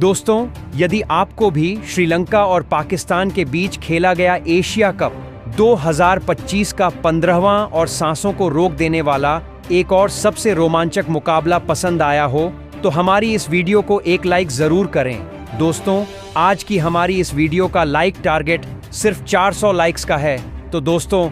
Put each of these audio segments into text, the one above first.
दोस्तों, यदि आपको भी श्रीलंका और पाकिस्तान के बीच खेला गया एशिया कप 2025 का 15वां और सांसों को रोक देने वाला एक और सबसे रोमांचक मुकाबला पसंद आया हो, तो हमारी इस वीडियो को एक लाइक जरूर करें। दोस्तों, आज की हमारी इस वीडियो का लाइक टारगेट सिर्फ 400 लाइक्स का है, तो दोस्तों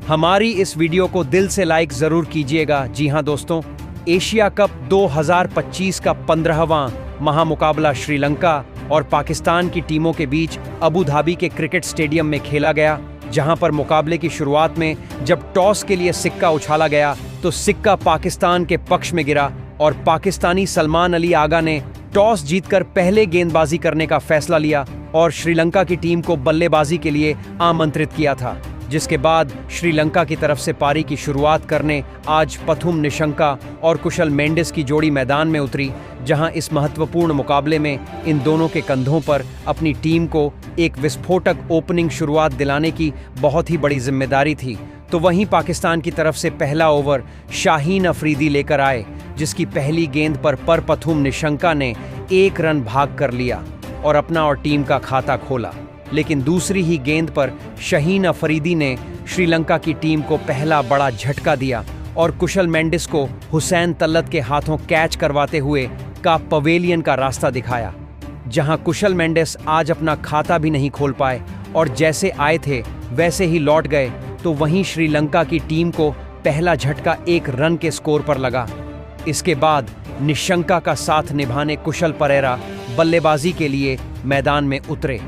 हमारी इस वीडियो को दिल से लाइक जरूर कीजिएगा। जी हाँ दोस्तों, एशिया कप 2025 का 15वां महामुकाबला श्रीलंका और पाकिस्तान की टीमों के बीच अबू धाबी के क्रिकेट स्टेडियम में खेला गया, जहां पर मुकाबले की शुरुआत में जब टॉस के लिए सिक्का उछाला गया तो सिक्का पाकिस्तान के पक्ष में गिरा और पाकिस्तानी सलमान अली आगा ने टॉस जीतकर पहले गेंदबाजी करने का फैसला लिया और श्रीलंका की टीम को बल्लेबाजी के लिए आमंत्रित किया था। जिसके बाद श्रीलंका की तरफ से पारी की शुरुआत करने आज पथुम निशंका और कुशल मेंडिस की जोड़ी मैदान में उतरी, जहां इस महत्वपूर्ण मुकाबले में इन दोनों के कंधों पर अपनी टीम को एक विस्फोटक ओपनिंग शुरुआत दिलाने की बहुत ही बड़ी जिम्मेदारी थी। तो वहीं पाकिस्तान की तरफ से पहला ओवर शाहीन अफरीदी लेकर आए, जिसकी पहली गेंद पर पथुम निशंका ने 1 रन भाग कर लिया और अपना और टीम का खाता खोला। लेकिन दूसरी ही गेंद पर शाहीन अफरीदी ने श्रीलंका की टीम को पहला बड़ा झटका दिया और कुशल मेंडिस को हुसैन तल्लत के हाथों कैच करवाते हुए का पवेलियन का रास्ता दिखाया, जहां कुशल मेंडिस आज अपना खाता भी नहीं खोल पाए और जैसे आए थे वैसे ही लौट गए। तो वहीं श्रीलंका की टीम को पहला झटका 1 रन के स्कोर पर लगा। इसके बाद निशंका का साथ निभाने कुशल परेरा बल्लेबाजी के लिए मैदान में उतरे।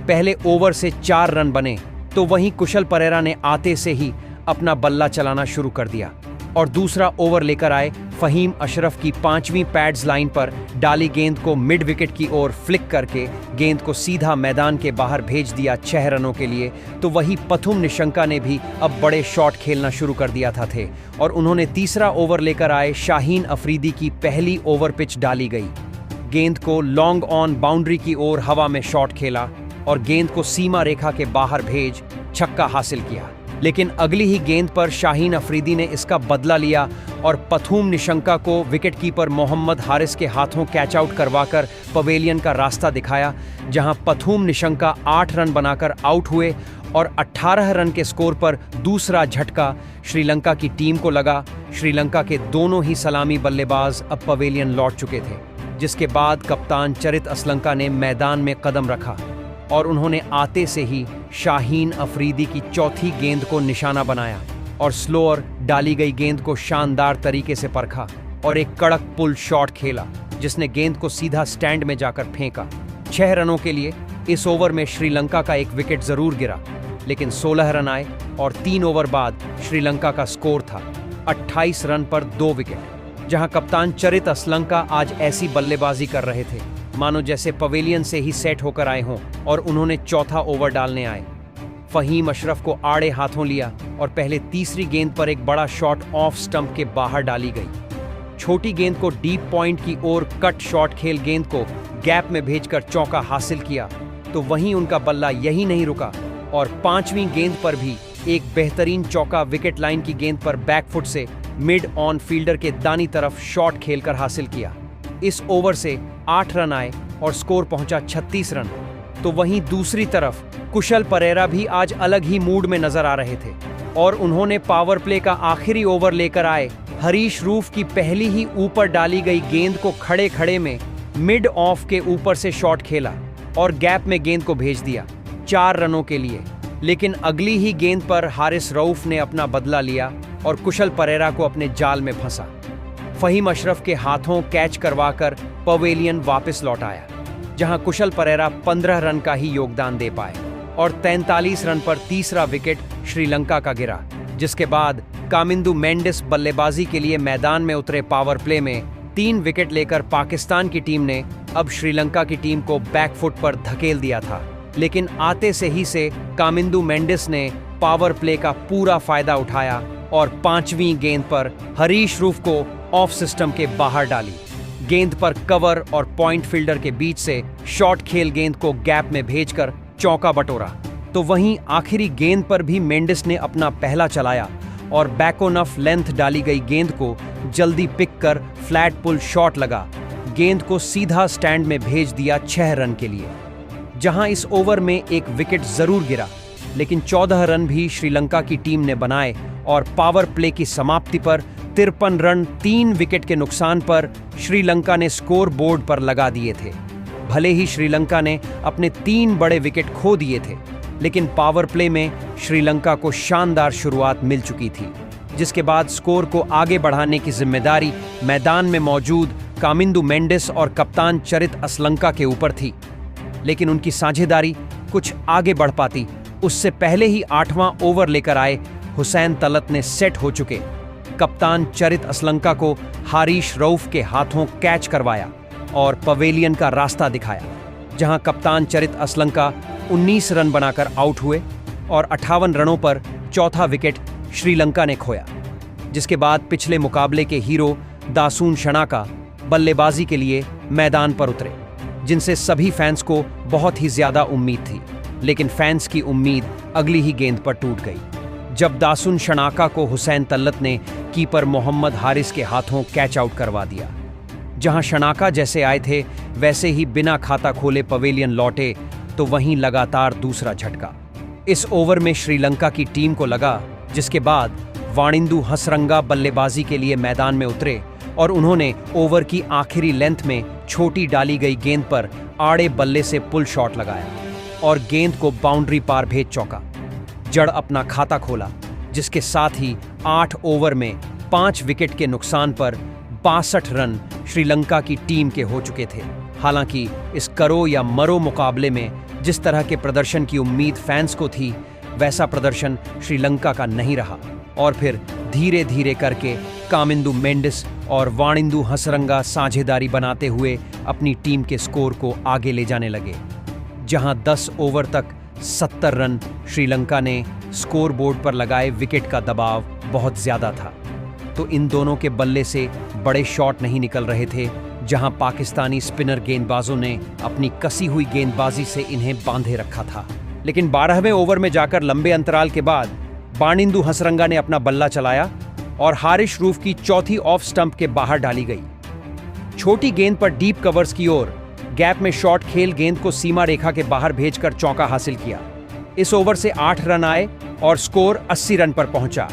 पहले ओवर से 4 रन बने, तो वहीं कुशल परेरा ने आते से ही अपना बल्ला चलाना शुरू कर दिया और दूसरा ओवर लेकर आए फहीम अशरफ की 5वीं पैड्स लाइन पर डाली गेंद को मिड विकेट की ओर फ्लिक करके गेंद को सीधा मैदान के बाहर भेज दिया 6 रनों के लिए। तो वही पथुम निशंका ने भी अब बड़े शॉट खेलना शुरू कर दिया थे और उन्होंने तीसरा ओवर लेकर आए शाहीन अफरीदी की पहली ओवर पिच डाली गई। गेंद को लॉन्ग ऑन बाउंड्री की ओर हवा में शॉट खेला और गेंद को सीमा रेखा के बाहर भेज छक्का हासिल किया। लेकिन अगली ही गेंद पर शाहीन अफरीदी ने इसका बदला लिया और पथुम निशंका को विकेटकीपर मोहम्मद हारिस के हाथों कैच आउट करवाकर पवेलियन का रास्ता दिखाया, जहां पथुम निशंका 8 रन बनाकर आउट हुए और 18 रन के स्कोर पर दूसरा झटका श्रीलंका की टीम को लगा। श्रीलंका के दोनों ही सलामी बल्लेबाज अब पवेलियन लौट चुके थे, जिसके बाद कप्तान चरित असलंका ने मैदान में कदम रखा और उन्होंने आते से ही शाहीन अफरीदी की चौथी गेंद को निशाना बनाया और स्लोअर डाली गई गेंद को शानदार तरीके से परखा और एक कड़क पुल शॉट खेला, जिसने गेंद को सीधा स्टैंड में जाकर फेंका। 6 रनों के लिए इस ओवर में श्रीलंका का एक विकेट जरूर गिरा, लेकिन 16 रन आए और 3 ओवर बाद श्रीलंका का स्कोर था 28 रन पर 2 विकेट, जहां कप्तान चरित असलंका आज ऐसी बल्लेबाजी कर रहे थे मानो जैसे पवेलियन से ही सेट होकर आए हों और उन्होंने चौथा ओवर डालने आए। फहीम अशरफ को आड़े हाथों लिया और पहले तीसरी गेंद पर एक बड़ा शॉट ऑफ स्टंप के बाहर डाली गई। छोटी गेंद को डीप पॉइंट की ओर कट शॉट खेल गेंद को गैप में भेजकर चौका हासिल किया। तो वहीं उनका बल्ला यही नहीं रुका और 5वीं गेंद पर भी एक बेहतरीन चौका विकेट लाइन की गेंद पर बैकफुट से मिड ऑन फील्डर के दानी तरफ शॉट खेलकर हासिल किया। इस ओवर से 8 रन आए और स्कोर पहुंचा 36 रन। तो वहीं दूसरी तरफ कुशल परेरा भी आज अलग ही मूड में नजर आ रहे थे और उन्होंने पावर प्ले का आखिरी ओवर लेकर आए हरीश रूफ की पहली ही ऊपर डाली गई गेंद को खड़े खड़े में मिड ऑफ के ऊपर से शॉट खेला और गैप में गेंद को भेज दिया 4 रनों के लिए। लेकिन अगली ही गेंद पर हारिस रऊफ ने अपना बदला लिया और कुशल परेरा को अपने जाल में फंसा। फहीम अशरफ के हाथों कैच करवाकर पवेलियन वापस लौट आया, जहां कुशल परेरा 15 रन का ही योगदान दे पाए और 43 रन पर तीसरा विकेट श्रीलंका का गिरा। जिसके बाद कामिंदु मेंडिस बल्लेबाजी के लिए मैदान में उतरे। पावर प्ले में 3 विकेट लेकर पाकिस्तान की टीम ने अब श्रीलंका की टीम को बैकफुट पर धकेल दिया था, लेकिन आते से ही से कामिंदु मेंडिस ने पावर प्ले का पूरा फायदा उठाया और 5वीं गेंद पर हरीश रूफ को ऑफ सिस्टम के बाहर डाली। गेंद पर कवर और पॉइंट फील्डर के बीच से शॉट खेल गेंद को गैप में भेजकर चौका बटोरा। तो वहीं आखिरी गेंद पर भी मेंडिस ने अपना पहला चलाया और बैक ऑन ऑफ लेंथ डाली गई गेंद को जल्दी पिक कर फ्लैट पुल शॉट लगा। गेंद को सीधा स्टैंड में भेज दिया 6 रन के लिए। जहां इस ओवर में एक विकेट जरूर गिरा, लेकिन 14 रन भी श्रीलंका की टीम ने बनाए और पावर प्ले की समाप्ति पर 53 रन 3 विकेट के नुकसान पर श्रीलंका ने स्कोर बोर्ड पर लगा दिए थे। भले ही श्रीलंका ने अपने 3 बड़े विकेट खो दिए थे, लेकिन पावर प्ले में श्रीलंका को शानदार शुरुआत मिल चुकी थी, जिसके बाद स्कोर को आगे बढ़ाने की जिम्मेदारी मैदान में मौजूद कामिंदु मेंडिस और कप्तान चरित असलंका के ऊपर थी। लेकिन उनकी साझेदारी कुछ आगे बढ़ पाती उससे पहले ही 8वां ओवर लेकर आए हुसैन तलत ने सेट हो चुके कप्तान चरित असलंका को हारिश रऊफ के हाथों कैच करवाया और पवेलियन का रास्ता दिखाया, जहां कप्तान चरित असलंका 19 रन बनाकर आउट हुए और 58 रनों पर चौथा विकेट श्रीलंका ने खोया। जिसके बाद पिछले मुकाबले के हीरो दासून शनाका बल्लेबाजी के लिए मैदान पर उतरे, जिनसे सभी फैंस को बहुत ही ज्यादा उम्मीद थी। लेकिन फैंस की उम्मीद अगली ही गेंद पर टूट गई, जब दासून शनाका को हुसैन तल्लत ने कीपर मोहम्मद हारिस के हाथों कैच आउट करवा दिया। जहां शनाका जैसे आए थे वैसे ही बिना खाता खोले पवेलियन लौटे, तो वहीं लगातार दूसरा झटका इस ओवर में श्रीलंका की टीम को लगा, जिसके बाद वाणिंदु हसरंगा बल्लेबाजी के लिए मैदान में उतरे और उन्होंने ओवर की आखिरी लेंथ में छोटी डाली गई गेंद पर आड़े बल्ले से पुल शॉट लगाया और गेंद को बाउंड्री पार भेज चौका जड़ अपना खाता खोला, जिसके साथ ही 8 ओवर में 5 विकेट के नुकसान पर 62 रन श्रीलंका की टीम के हो चुके थे। हालांकि इस करो या मरो मुकाबले में जिस तरह के प्रदर्शन की उम्मीद फैंस को थी, वैसा प्रदर्शन श्रीलंका का नहीं रहा और फिर धीरे धीरे करके कामिंदु मेंडिस और वाणिंदु हसरंगा साझेदारी बनाते हुए अपनी टीम के स्कोर को आगे ले जाने लगे। जहां 10 ओवर तक 70 रन श्रीलंका ने स्कोर बोर्ड पर लगाए विकेट का दबाव बहुत ज्यादा था, तो इन दोनों के बल्ले से बड़े शॉट नहीं निकल रहे थे। जहां पाकिस्तानी स्पिनर गेंदबाजों ने अपनी कसी हुई गेंदबाजी से इन्हें बांधे रखा था। लेकिन 12वें ओवर में जाकर लंबे अंतराल के बाद वाणिंदु हसरंगा ने अपना बल्ला चलाया और हारिश रूफ की चौथी ऑफ स्टंप के बाहर डाली गई। छोटी गेंद पर डीप कवर्स की ओर गैप में शॉट खेल गेंद को सीमा रेखा के बाहर भेजकर चौका हासिल किया। इस ओवर से 8 रन आए और स्कोर 80 रन पर पहुंचा।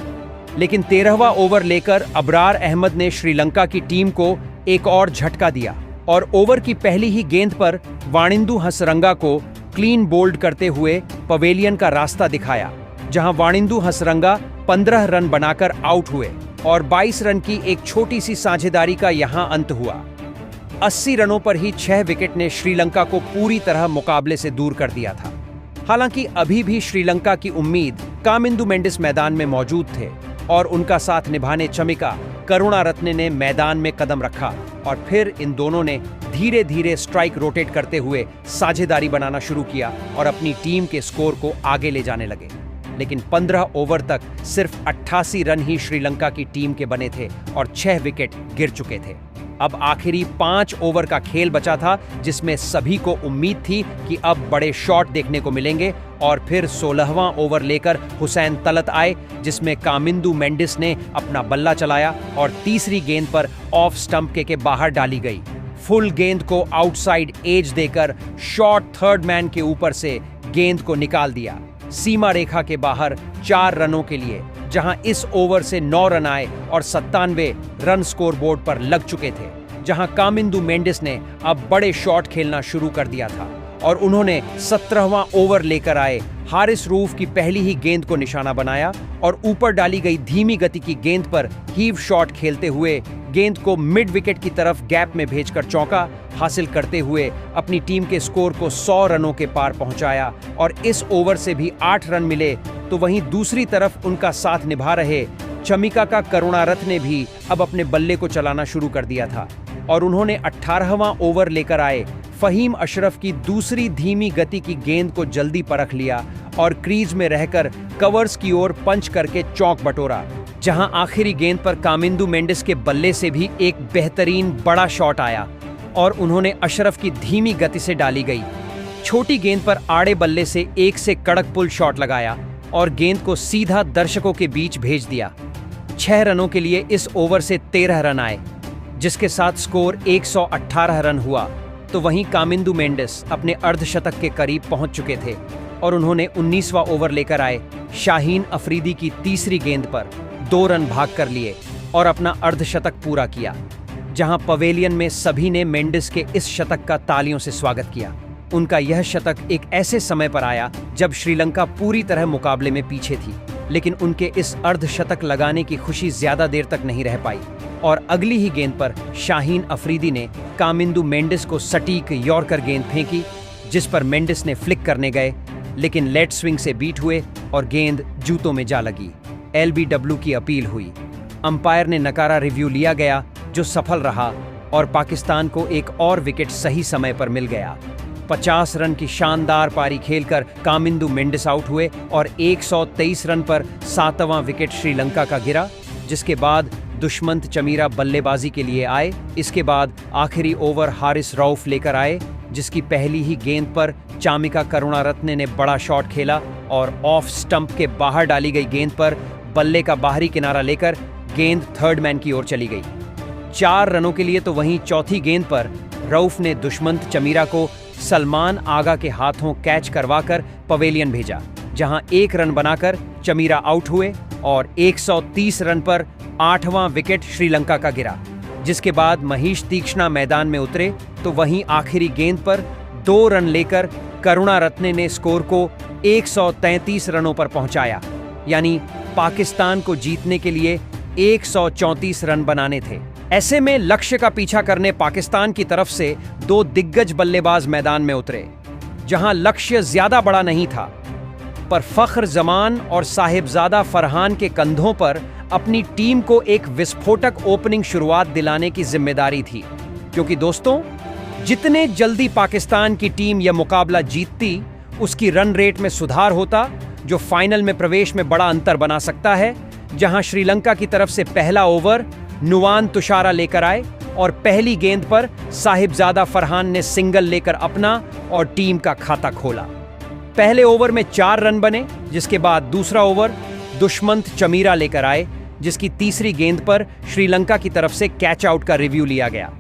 लेकिन 13वां ओवर लेकर अबरार अहमद ने श्रीलंका की टीम को एक और झटका दिया और ओवर की पहली ही गेंद पर वाणिंदु हसरंगा को क्लीन बोल्ड करते हुए पवेलियन का रास्ता दिखाया, जहां वाणिंदु हसरंगा 15 रन बनाकर आउट हुए और 22 रन की एक छोटी सी साझेदारी का यहां अंत हुआ। 80 रनों पर ही 6 विकेट ने श्रीलंका को पूरी तरह मुकाबले से दूर कर दिया था। हालांकि अभी भी श्रीलंका की उम्मीद कामिंदु मेंडिस मैदान में मौजूद थे और उनका साथ निभाने चमिका करुणारत्ने ने मैदान में कदम रखा और फिर इन दोनों ने धीरे धीरे स्ट्राइक रोटेट करते हुए साझेदारी बनाना शुरू किया और अपनी टीम के स्कोर को आगे ले जाने लगे। लेकिन 15 ओवर तक सिर्फ 88 रन ही श्रीलंका की टीम के बने थे और 6 विकेट गिर चुके थे। अब आखिरी 5 ओवर का खेल बचा था, जिसमें सभी को उम्मीद थी कि अब बड़े शॉट देखने को मिलेंगे और फिर 16वां ओवर लेकर हुसैन तलत आए, जिसमें कामिंदु मेंडिस ने अपना बल्ला चलाया और तीसरी गेंद पर ऑफ स्टंप के बाहर डाली गई। फुल गेंद को आउटसाइड एज देकर शॉर्ट थर्ड मैन के ऊपर से गेंद को निकाल दिया सीमा रेखा के बाहर 4 रनों के लिए, जहां इस ओवर से 9 रन आए और 97 रन स्कोर बोर्ड पर लग चुके थे। जहां कामिंदु मेंडिस ने अब बड़े शॉट खेलना शुरू कर दिया था और उन्होंने 17वां ओवर लेकर आए हारिस रूफ की पहली ही गेंद को निशाना बनाया और ऊपर डाली गई धीमी गति की गेंद पर हीव शॉट खेलते हुए गेंद को मिड विकेट की तरफ गैप में भेजकर चौका हासिल करते हुए अपनी टीम के स्कोर को 100 रनों के पार पहुंचाया। और इस ओवर से भी 8 रन मिले, तो वहीं दूसरी तरफ उनका साथ निभा रहे चमिका का करुणारत्ने ने भी अब अपने बल्ले को चलाना शुरू कर दिया था और उन्होंने 18वां ओवर लेकर आए फहीम अशरफ की दूसरी धीमी गति की गेंद को जल्दी परख लिया और क्रीज में रहकर कवर्स की ओर पंच करके चौक बटोरा, जहां आखिरी गेंद पर कामिंदु मेंडिस के बल्ले से भी एक बेहतरीन बड़ा शॉट आया और उन्होंने अशरफ की धीमी गति से डाली गई छोटी गेंद पर आड़े बल्ले से एक से कड़क पुल शॉट लगाया और गेंद को सीधा दर्शकों के बीच भेज दिया। 6 रनों के लिए इस ओवर से 13 रन आए। जिसके साथ स्कोर 118 रन हुआ, तो वहीं कामिंदु मेंडिस अपने अर्धशतक के करीब पहुंच चुके थे और उन्होंने 19वां ओवर लेकर आए शाहीन अफरीदी की तीसरी गेंद पर 2 रन भाग कर लिए और अपना अर्धशतक पूरा किया, जहां पवेलियन में सभी ने मेंडिस के इस शतक का तालियों से स्वागत किया। उनका यह शतक एक ऐसे समय पर आया जब श्रीलंका पूरी तरह मुकाबले में पीछे थी, लेकिन उनके इस अर्धशतक लगाने की खुशी ज्यादा देर तक नहीं रह पाई और अगली ही गेंद पर शाहीन अफरीदी ने कामिंदु मेंडिस को सटीक यॉर्कर गेंद फेंकी, जिस पर मेंडिस ने फ्लिक करने गए लेकिन लेट स्विंग से बीट हुए और गेंद जूतों में जा लगी। LBW की अपील हुई। अंपायर ने नकारा रिव्यू लिया गया, जो सफल रहा और पाकिस्तान को एक और विकेट सही समय पर मिल गया। 50 रन की शानदार पारी खेलकर कामिंदु मेंडिस आउट हुए और 123 रन पर 7वां विकेट श्रीलंका का गिरा, जिसके बाद दुष्मंत चमीरा बल्लेबाजी के लिए आए। इसके बाद आखिरी ओवर हारिस रऊफ लेकर आए, जिसकी पहली ही गेंद पर चामिका करुणारत्ने ने बड़ा शॉट खेला और ऑफ स्टंप के बाहर डाली गई गेंद पर बल्ले का बाहरी किनारा लेकर गेंद थर्ड मैन की ओर चली गई 4 रनों के लिए। तो वहीं चौथी गेंद पर रऊफ ने दुष्मंत चमीरा को सलमान आगा के हाथों कैच करवाकर पवेलियन भेजा, जहां 1 रन बनाकर चमीरा आउट हुए और 130 रन पर 8वां विकेट श्रीलंका का गिरा, जिसके बाद महेश तीक्ष्णा मैदान में उतरे। तो वहीं आखिरी गेंद पर 2 रन लेकर करुणारत्ने ने स्कोर को 133 रनों पर पहुंचाया, यानी पाकिस्तान को जीतने के लिए 134 रन बनाने थे। ऐसे में लक्ष्य का पीछा करने पाकिस्तान की तरफ से 2 दिग्गज बल्लेबाज मैदान में उतरे, जहां लक्ष्य ज्यादा बड़ा नहीं था, पर फख्र जमान और साहिबजादा फरहान के कंधों पर अपनी टीम को एक विस्फोटक ओपनिंग शुरुआत दिलाने की जिम्मेदारी थी। क्योंकि दोस्तों, जितने जल्दी पाकिस्तान की टीम यह मुकाबला जीतती, उसकी रन रेट में सुधार होता, जो फाइनल में प्रवेश में बड़ा अंतर बना सकता है। जहां श्रीलंका की तरफ से पहला ओवर नुवान तुषारा लेकर आए और पहली गेंद पर साहिबजादा फरहान ने सिंगल लेकर अपना और टीम का खाता खोला। पहले ओवर में 4 रन बने, जिसके बाद दूसरा ओवर दुष्मंत चमीरा लेकर आए, जिसकी तीसरी गेंद पर श्रीलंका की तरफ से कैच आउट का रिव्यू लिया गया,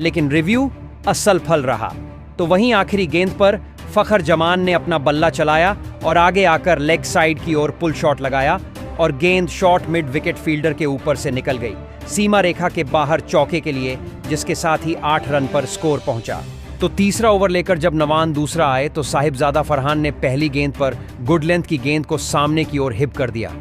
लेकिन रिव्यू असल फल रहा। तो वहीं आखिरी गेंद पर फखर जमान ने अपना बल्ला चलाया और आगे आकर लेग साइड की ओर पुल शॉट लगाया और गेंद शॉर्ट मिड विकेट फील्डर के ऊपर से निकल गई सीमा रेखा के बाहर चौके के लिए, जिसके साथ ही 8 रन पर स्कोर पहुंचा। तो तीसरा ओवर लेकर जब नवान दूसरा आए, तो साहिबजादा फरहान ने पहली गेंद पर गुड लेंथ की गेंद को सामने की ओर हिप कर दिया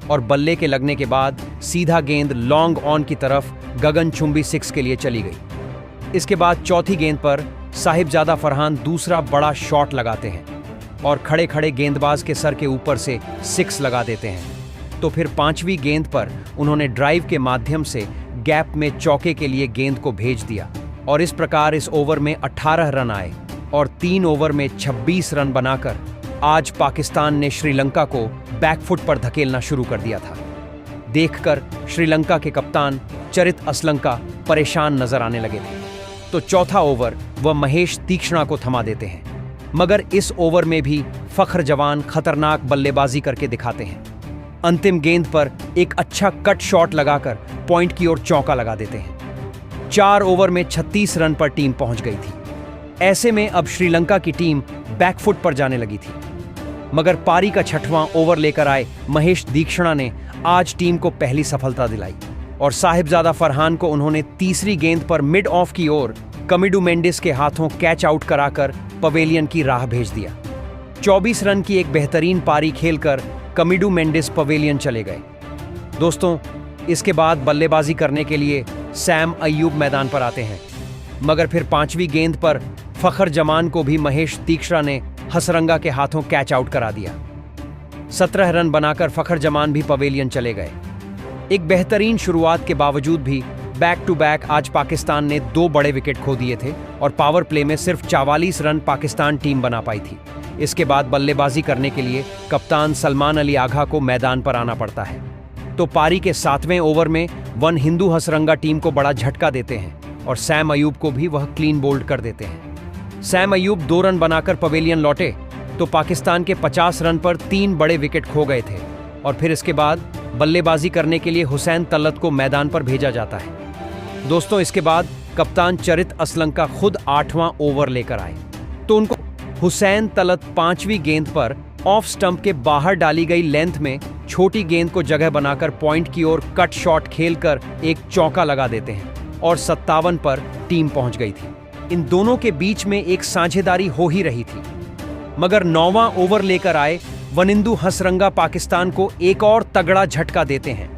और बल्ले के लगने के बाद सीधा गेंद लॉन्ग ऑन की तरफ गगनचुंबी 6 के लिए चली गई। इसके बाद चौथी गेंद पर साहिबजादा फरहान दूसरा बड़ा शॉट लगाते हैं और खड़े खड़े गेंदबाज के सर के ऊपर से 6 लगा देते हैं। तो फिर 5वीं गेंद पर उन्होंने ड्राइव के माध्यम से गैप में चौके के लिए गेंद को भेज दिया और इस प्रकार इस ओवर में 18 रन आए और 3 ओवर में 26 रन बनाकर आज पाकिस्तान ने श्रीलंका को बैकफुट पर धकेलना शुरू कर दिया था। देखकर श्रीलंका के कप्तान चरित असलंका परेशान नजर आने लगे थे। तो चौथा ओवर वह महेश तीक्ष्णा को थमा देते हैं, मगर इस ओवर में भी फख्र जवान खतरनाक बल्लेबाजी करके दिखाते हैं। अंतिम गेंद पर एक अच्छा कट शॉट लगाकर पॉइंट की ओर चौका लगा देते हैं। 4 ओवर में 36 रन पर टीम पहुंच गई थी। ऐसे में अब श्रीलंका की टीम बैकफुट पर जाने लगी थी, मगर पारी का 6वां ओवर लेकर आए महेश तीक्ष्णा ने आज टीम को पहली सफलता दिलाई और साहिबजादा फरहान को उन्होंने तीसरी गेंद पर मिड ऑफ की ओर कामिंदु मेंडिस के हाथों कैच आउट कराकर पवेलियन की राह भेज दिया। 24 रन की एक बेहतरीन पारी खेलकर कामिंदु मेंडिस पवेलियन चले गए। दोस्तों, इसके बाद बल्लेबाजी करने के लिए सैम अय्यूब मैदान पर आते हैं, मगर फिर 5वीं गेंद पर फखर जमान को भी महेश तीक्ष्णा ने हसरंगा के हाथों कैच आउट करा दिया। 17 रन बनाकर फखर जमान भी पवेलियन चले गए। एक बेहतरीन शुरुआत के बावजूद भी बैक टू बैक आज पाकिस्तान ने 2 बड़े विकेट खो दिए थे और पावर प्ले में सिर्फ 44 रन पाकिस्तान टीम बना पाई थी। इसके बाद बल्लेबाजी करने के लिए कप्तान सलमान अली आघा को मैदान पर आना पड़ता है। तो पारी के 7वें ओवर में वन हिंदू हसरंगा टीम को बड़ा झटका देते हैं और सैम अय्यूब को भी वह क्लीन बोल्ड कर देते हैं। सैम अय्यूब 2 रन बनाकर पवेलियन लौटे तो पाकिस्तान के 50 रन पर 3 बड़े विकेट खो गए थे और फिर इसके बाद बल्लेबाजी करने के लिए हुसैन तलत को मैदान पर भेजा जाता है। दोस्तों, इसके बाद कप्तान चरित असलंका खुद 8वां ओवर लेकर आए तो उनको हुसैन तलत 5वीं गेंद पर ऑफ स्टंप के बाहर डाली गई लेंथ में छोटी गेंद को जगह बनाकर पॉइंट की ओर कट शॉट खेलकर एक चौका लगा देते हैं और 57 पर टीम पहुंच गई थी। इन दोनों के बीच में एक साझेदारी हो ही रही थी, मगर 9वां ओवर लेकर आए वनिंदु हसरंगा पाकिस्तान को एक और तगड़ा झटका देते हैं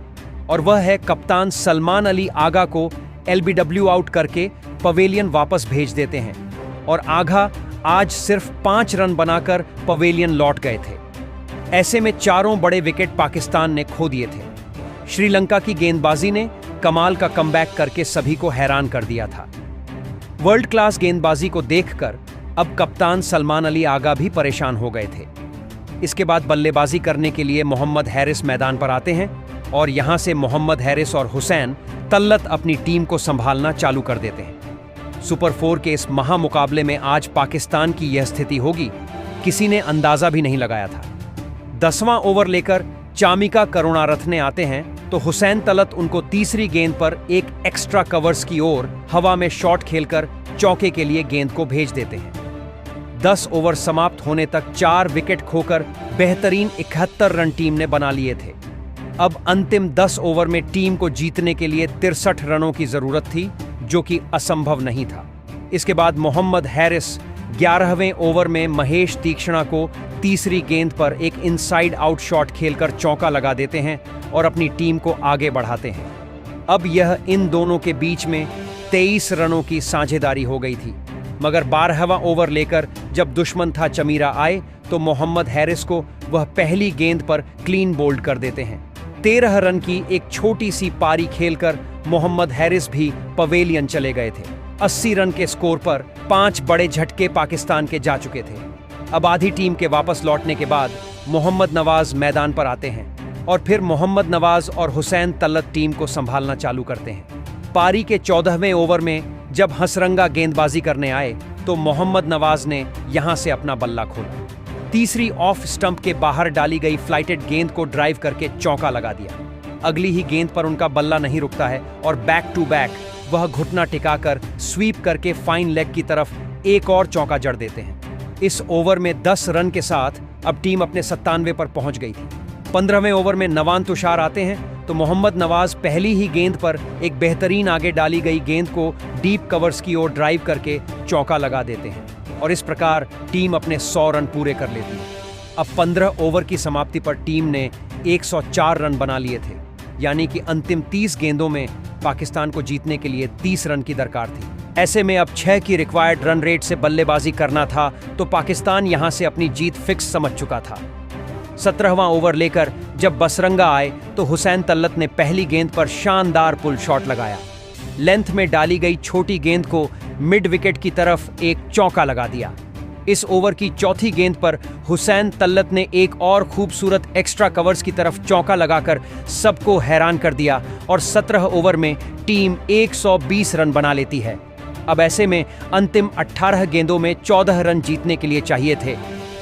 और वह है कप्तान सलमान अली आगा को एलबीडब्ल्यू आउट करके पवेलियन वापस भेज देते हैं और आगा आज सिर्फ 5 रन बनाकर पवेलियन लौट गए थे। ऐसे में चारों बड़े विकेट पाकिस्तान ने खो दिए थे। श्रीलंका की गेंदबाजी ने कमाल का कमबैक करके सभी को हैरान कर दिया था। वर्ल्ड क्लास गेंदबाजी को देखकर अब कप्तान सलमान अली आगा भी परेशान हो गए थे। इसके बाद बल्लेबाजी करने के लिए मोहम्मद हैरिस मैदान पर आते हैं और यहां से मोहम्मद हैरिस और हुसैन तल्लत अपनी टीम को संभालना चालू कर देते हैं। सुपर 4 के इस महामुकाबले में आज पाकिस्तान की यह स्थिति होगी, किसी ने अंदाजा भी नहीं लगाया था। 10वां ओवर लेकर चामिका करुणारत्ने आते हैं तो हुसैन तलत उनको तीसरी गेंद पर एक एक्स्ट्रा कवर्स की ओर हवा में शॉट खेलकर चौके के लिए गेंद को भेज देते हैं। 10 ओवर समाप्त होने तक 4 विकेट खोकर बेहतरीन 71 रन टीम ने बना लिए थे। अब अंतिम 10 ओवर में टीम को जीतने के लिए 63 रनों की जरूरत थी, जो कि असंभव नहीं था। इसके बाद मोहम्मद हैरिस 11वें ओवर में महेश तीक्ष्णा को तीसरी गेंद पर एक इनसाइड आउट शॉट खेलकर चौका लगा देते हैं और अपनी टीम को आगे बढ़ाते हैं। अब यह इन दोनों के बीच में 23 रनों की साझेदारी हो गई थी, मगर 12वां ओवर लेकर जब दुश्मन था चमीरा आए तो मोहम्मद हैरिस को वह पहली गेंद पर क्लीन बोल्ड कर देते हैं। 13 रन की एक छोटी सी पारी खेलकर मोहम्मद हैरिस भी पवेलियन चले गए थे। 80 रन के स्कोर पर 5 बड़े झटके पाकिस्तान के जा चुके थे। अब आधी टीम के वापस लौटने के बाद मोहम्मद नवाज मैदान पर आते हैं और फिर मोहम्मद नवाज और हुसैन तलत टीम को संभालना चालू करते हैं। पारी के 14वें ओवर में जब हसरंगा गेंदबाजी करने आए तो मोहम्मद नवाज ने यहां से अपना बल्ला खोला। तीसरी ऑफ स्टंप के बाहर डाली गई फ्लाइटेड गेंद को ड्राइव करके चौका लगा दिया। अगली ही गेंद पर उनका बल्ला नहीं रुकता है और बैक टू बैक वह घुटना टिकाकर स्वीप करके फाइन लेग की तरफ एक और चौका जड़ देते हैं। इस ओवर में 10 रन के साथ अब टीम अपने 97 पर पहुंच गई थी। 15वें ओवर में नवान तुषार आते हैं तो मोहम्मद नवाज पहली ही गेंद पर एक बेहतरीन आगे डाली गई गेंद को डीप कवर्स की ओर ड्राइव करके चौका लगा देते हैं और इस प्रकार टीम अपने 100 रन पूरे कर लेती है। अब 15 ओवर की समाप्ति पर टीम ने 104 रन बना लिए थे, यानी कि अंतिम 30 गेंदों में पाकिस्तान को जीतने के लिए 30 रन की दरकार थी। ऐसे में अब 6 की रिक्वायर्ड रन रेट से बल्लेबाजी करना था तो पाकिस्तान यहां से अपनी जीत फिक्स समझ चुका था। 17वां ओवर लेकर जब बसरंगा आए तो हुसैन तल्लत ने पहली गेंद पर शानदार पुल शॉट लगाया। लेंथ में डाली गई छोटी गेंद को मिड विकेट की तरफ एक चौका लगा दिया। इस ओवर की चौथी गेंद पर हुसैन तल्लत ने एक और खूबसूरत एक्स्ट्रा कवर्स की तरफ चौका लगाकर सबको हैरान कर दिया और 17 ओवर में टीम 120 रन बना लेती है। अब ऐसे में अंतिम 18 गेंदों में 14 रन जीतने के लिए चाहिए थे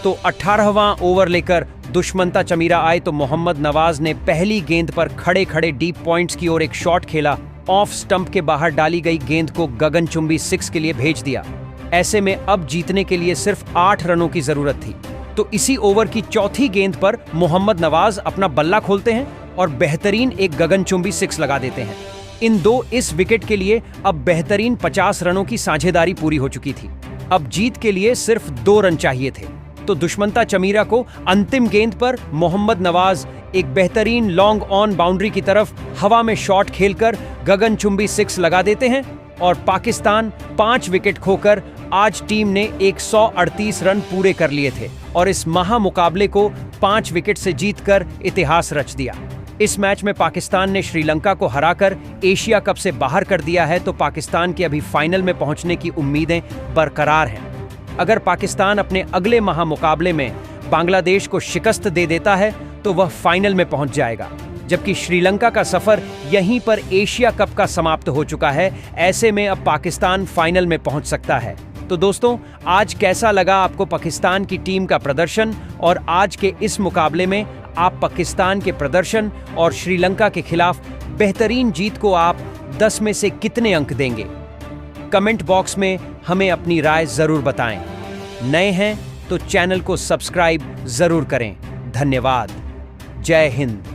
तो 18वां ओवर लेकर दुश्मनता चमीरा आए तो मोहम्मद नवाज ने पहली गेंद पर खड़े खड़े डीप पॉइंट्स की ओर एक शॉट खेला। ऑफ स्टंप के बाहर डाली गई गेंद को गगनचुंबी 6 के लिए भेज दिया। ऐसे में अब जीतने के लिए सिर्फ 8 रनों की जरूरत थी तो इसी ओवर की चौथी गेंद पर मोहम्मद नवाज अपना बल्ला खोलते हैं और बेहतरीन एक गगनचुंबी 6 लगा देते हैं। इन दो इस विकेट के लिए अब बेहतरीन 50 रनों की साझेदारी पूरी हो चुकी थी। अब जीत के लिए सिर्फ 2 रन चाहिए थे तो दुश्मनता चमीरा को अंतिम गेंद पर मोहम्मद नवाज एक बेहतरीन लॉन्ग ऑन बाउंड्री की तरफ हवा में शॉट खेलकर गगनचुंबी 6 लगा देते हैं और पाकिस्तान 5 विकेट खोकर आज टीम ने 138 रन पूरे कर लिए थे और इस महामुकाबले को 5 विकेट से जीतकर इतिहास रच दिया। इस मैच में पाकिस्तान ने श्रीलंका को हराकर एशिया कप से बाहर कर दिया है तो पाकिस्तान के अभी फाइनल में पहुंचने की उम्मीदें बरकरार हैं। अगर पाकिस्तान अपने अगले महामुकाबले में बांग्लादेश को शिकस्त दे देता है तो वह फाइनल में पहुंच जाएगा, जबकि श्रीलंका का सफर यहीं पर एशिया कप का समाप्त हो चुका है। ऐसे में अब पाकिस्तान फाइनल में पहुंच सकता है। तो दोस्तों, आज कैसा लगा आपको पाकिस्तान की टीम का प्रदर्शन और आज के इस मुकाबले में आप पाकिस्तान के प्रदर्शन और श्रीलंका के खिलाफ बेहतरीन जीत को आप 10 में से कितने अंक देंगे? कमेंट बॉक्स में हमें अपनी राय जरूर बताएं। नए हैं तो चैनल को सब्सक्राइब जरूर करें। धन्यवाद। जय हिंद।